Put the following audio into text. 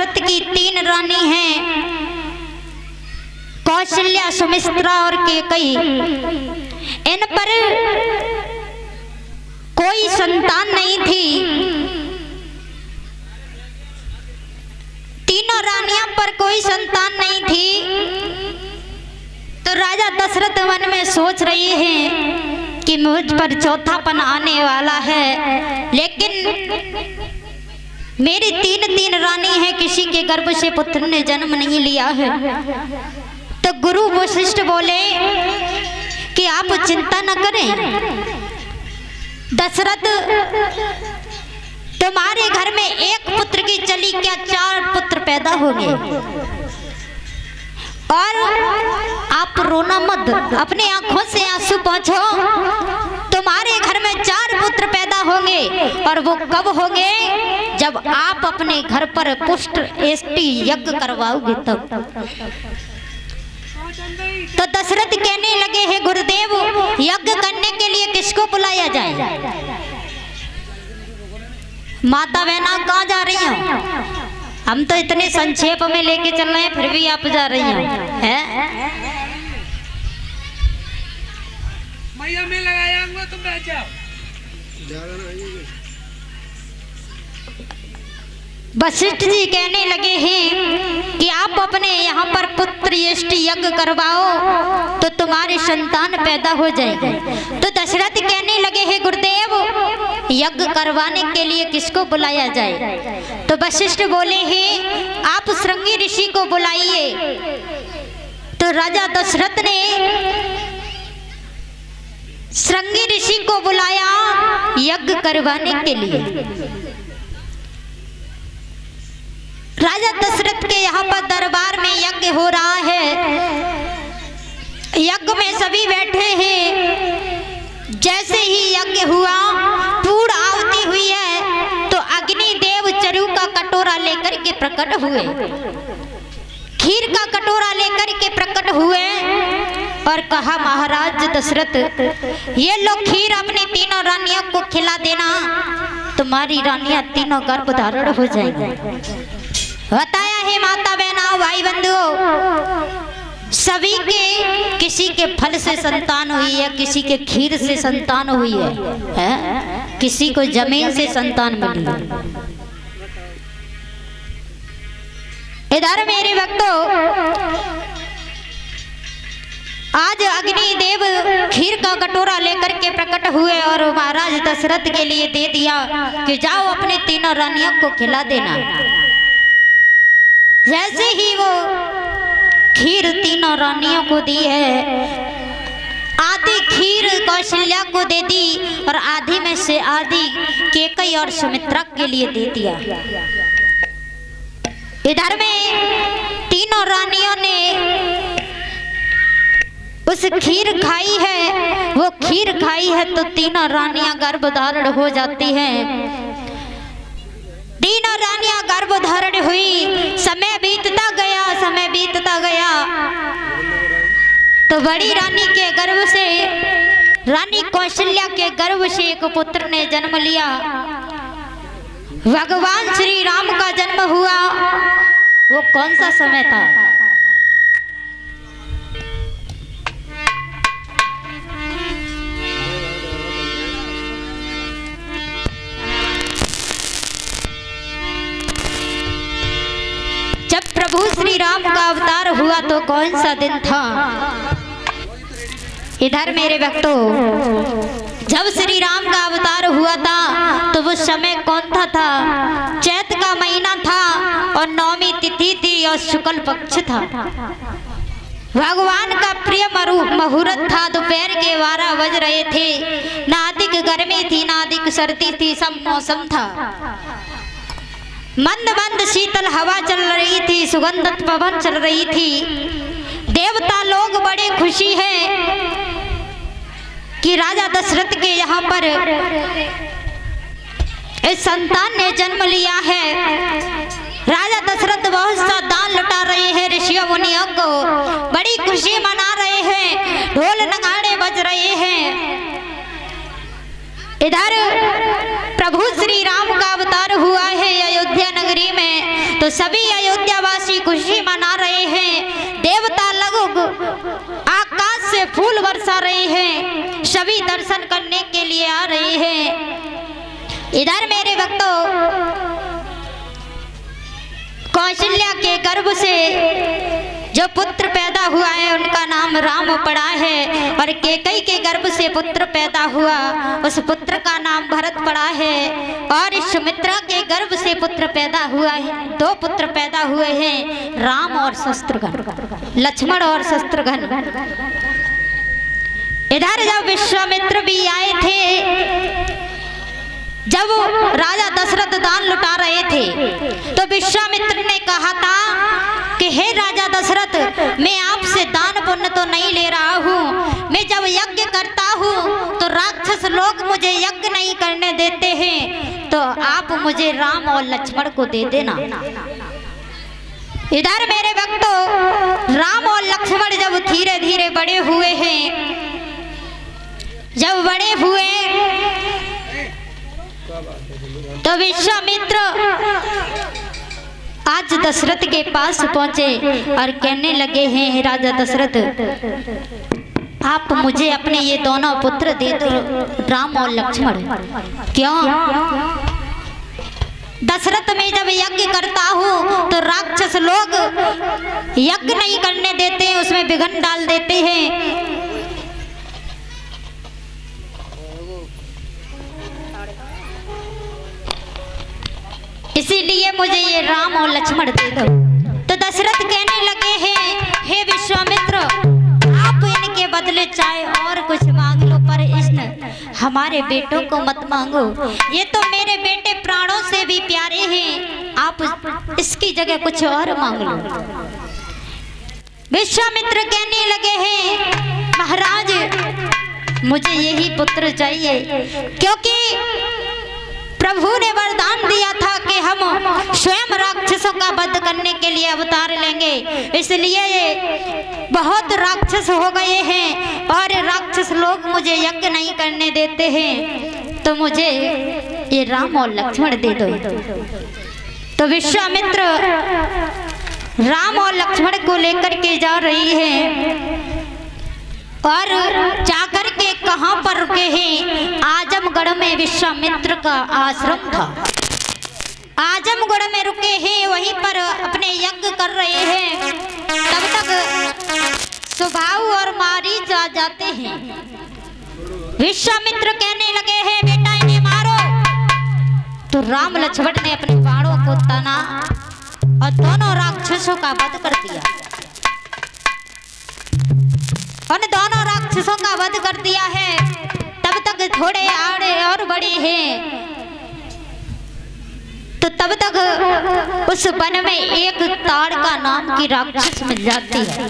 दशरथ की 3 रानी हैं, कौशल्या, सुमित्रा और कैकेयी। इन पर कोई संतान नहीं थी। तीनों रानियों पर कोई संतान नहीं थी। तो राजा दशरथ मन में सोच रहे हैं कि मुझ पर चौथापन आने वाला है, लेकिन मेरी 3 रानी है, किसी के गर्भ से पुत्र ने जन्म नहीं लिया है। तो गुरु वशिष्ठ बोले कि आप चिंता न करें, दशरथ तुम्हारे घर में 1 पुत्र की चली क्या 4 पुत्र पैदा होंगे। और आप रोना मत, अपनी आंखों से आंसू पोंछो। तुम्हारे घर में 4 पुत्र पैदा होंगे, और वो कब होंगे? जब आप अपने घर पर पुष्ट एष्टि यज्ञ करवाओगे तब। तो दशरथ कहने लगे, हैं गुरुदेव, यज्ञ करने के लिए किसको बुलाया जाए? माता बहना कहाँ जा रही हो? हम तो इतने संक्षेप में लेके चल रहे हैं, फिर भी आप जा रही हो हैं? मैया में लगाया तुम बैठ जाओ। वशिष्ठ जी कहने लगे हैं कि आप अपने यहाँ पर पुत्र एष्टि यज्ञ करवाओ तो तुम्हारी संतान पैदा हो जाएगी। तो दशरथ कहने लगे, हैं गुरुदेव, यज्ञ करवाने के लिए किसको बुलाया जाए? तो वशिष्ठ बोले हैं आप श्रृंगी ऋषि को बुलाइए। तो राजा दशरथ ने श्रृंगी ऋषि को बुलाया यज्ञ करवाने के लिए। राजा दशरथ के यहाँ पर दरबार में यज्ञ हो रहा है। यज्ञ में सभी बैठे हैं। जैसे ही यज्ञ हुआ, पूर्ण आहुति हुई है, तो अग्नि देव चरु का कटोरा लेकर के प्रकट हुए, खीर का कटोरा लेकर के प्रकट हुए और कहा, महाराज दशरथ, ये लो खीर अपनी 3 रानियों को खिला देना, तुम्हारी रानियां 3 गर्भ धारण हो जाएंगी। बताया है माता बहना भाई बंधुओं, सभी के किसी के फल से संतान हुई है, किसी के खीर से संतान हुई है? किसी को जमीन से संतान मिली है। इधर मेरे भक्तों, आज अग्नि देव खीर का कटोरा लेकर के प्रकट हुए और महाराज दशरथ के लिए दे दिया कि जाओ अपने 3 रानियों को खिला देना। जैसे ही वो खीर 3 रानियों को दी है, आधी खीर कौशल्या को दे दी और आधी में से आधी कैकेयी और सुमित्रा के लिए दे दिया। इधर में 3 रानियों ने उस खीर खाई है। वो खीर खाई है तो 3 रानियां गर्भ धारण हो जाती हैं। 3 रानियां गर्भ धारण हुई। समय बीतता गया, समय बीतता गया, तो बड़ी रानी के गर्भ से, रानी कौशल्या के गर्भ से एक पुत्र ने जन्म लिया। भगवान श्री राम का जन्म हुआ। वो कौन सा समय था? जब प्रभु श्री राम का अवतार हुआ तो कौन सा दिन था? इधर मेरे भक्तों, जब श्री राम का अवतार हुआ था तो वो समय कौन था? चैत का महीना था और 9वीं तिथि थी और शुक्ल पक्ष था। भगवान का प्रिय मुहूर्त था। दोपहर के 12 बज रहे थे। ना अधिक गर्मी थी, ना अधिक सर्दी थी, सब मौसम था। मंद मंद शीतल हवा चल रही थी, सुगंधित पवन चल रही थी। देवता लोग बड़े खुशी हैं कि राजा दशरथ के यहाँ पर इस संतान ने जन्म लिया है। राजा दशरथ बहुत सा दान लुटा रहे हैं ऋषियों मुनियों को, बड़ी खुशी मना रहे हैं, ढोल नगाड़े बज रहे हैं। इधर प्रभु श्री राम का अवतार हुआ है अयोध्या नगरी में, तो सभी अयोध्यावासी खुशी मना रहे हैं। देवता लोग आकाश से फूल बरसा रहे हैं, सभी दर्शन करने के लिए आ रहे हैं। इधर मेरे भक्तों, कौशल्या के गर्भ से जो पुत्र पैदा हुआ है उनका नाम राम पड़ा है, और कैकेयी के गर्भ से पुत्र पैदा हुआ उस पुत्र का नाम भरत पड़ा है, और सुमित्रा के गर्भ से पुत्र पैदा हुआ है। 2 पुत्र पैदा हुए हैं, राम और शत्रुघ्न, लक्ष्मण और शत्रुघ्न। इधर जब विश्वामित्र भी आए थे, जब राजा दशरथ दान लुटा रहे थे तो विश्वामित्र ने कहा था कि हे राजा दशरथ, मैं आपसे दान पुण्य तो नहीं ले रहा हूँ, मैं जब यज्ञ करता हूँ तो राक्षस लोग मुझे यज्ञ नहीं करने देते हैं, तो आप मुझे राम और लक्ष्मण को दे देना। इधर मेरे भक्तों, राम और लक्ष्मण जब धीरे धीरे बड़े हुए हैं, जब बड़े हुए तो विश्वामित्र आज दशरथ के पास पहुंचे और कहने लगे हैं, राजा दशरथ, आप मुझे अपने ये दोनों पुत्र दे दो, राम और लक्ष्मण। क्यों? दशरथ में जब यज्ञ करता हूँ तो राक्षस लोग यज्ञ नहीं करने देते हैं, उसमें विघ्न डाल देते हैं। इसीलिए मुझे ये राम और लक्ष्मण दे दो। तो दशरथ कहने लगे हैं, हे विश्वामित्र, आप इनके बदले चाहे और कुछ मांग लो, पर इस हमारे बेटों को मत मांगो, ये तो मेरे बेटे प्राणों से भी प्यारे हैं, आप इसकी जगह कुछ और मांग लो। विश्वामित्र कहने लगे हैं, महाराज मुझे यही पुत्र चाहिए, क्योंकि प्रभु ने वरदान दिया था कि हम स्वयं राक्षसों का वध करने के लिए अवतार लेंगे, इसलिए ये बहुत राक्षस हो गए हैं और राक्षस लोग मुझे यज्ञ नहीं करने देते हैं, तो मुझे ये राम और लक्ष्मण दे दो। तो विश्वामित्र राम और लक्ष्मण को लेकर के जा रही है, और जाकर के कहां पर रुके हैं? आजमगढ़ में विश्वामित्र का आश्रम था, आजमगढ़ में रुके हैं, वहीं पर अपने यज्ञ कर रहे हैं। तब तक सुबाहु और मारीच आ जाते हैं। विश्वामित्र कहने लगे हैं, बेटा इन्हें मारो। तो राम लक्ष्मण ने अपने बाणों को तना और दोनों राक्षसों का वध कर दिया। उन दोनों राक्षसों का वध कर दिया है। तब तक थोड़े आड़े और बड़े हैं, तो तब तक उस वन में एक ताड़ का नाम की राक्षस मिल जाती है।